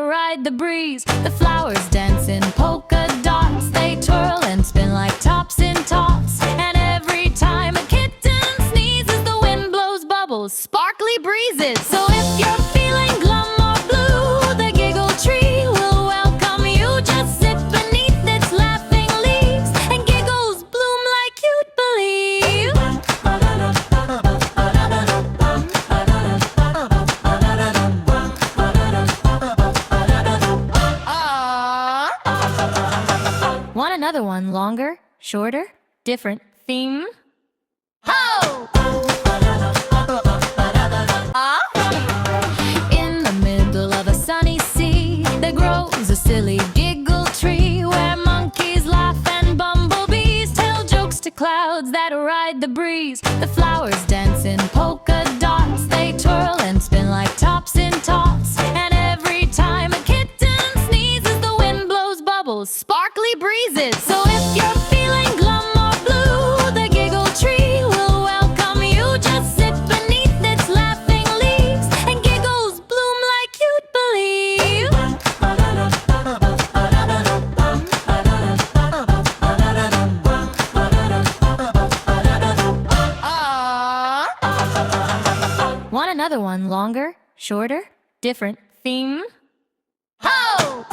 ride the breeze. The flowers dance in polka dots. They twirl and spin like tops in tops. And every time a kitten sneezes, the wind blows bubbles, sparkly breezes. So if you're feeling glum or blue, the giggle tree will welcome you. Just sit beneath its laughing leaves, and giggles bloom like you'd believe. Want another one longer, shorter, different theme? Ho! In the middle of a sunny sea, there grows a silly giggle tree, where monkeys laugh and bumblebees tell jokes to clouds that ride the breeze. The flowers dance in polka dots. They twirl and spin like tops in tops. And every time a kitten sneezes, the wind blows bubbles, sparkly breezes. So if you're feeling glum or blue, the giggle tree will welcome you. Just sit beneath its laughing leaves, and giggles bloom like you'd believe. Want another one longer, shorter, different theme? Ho!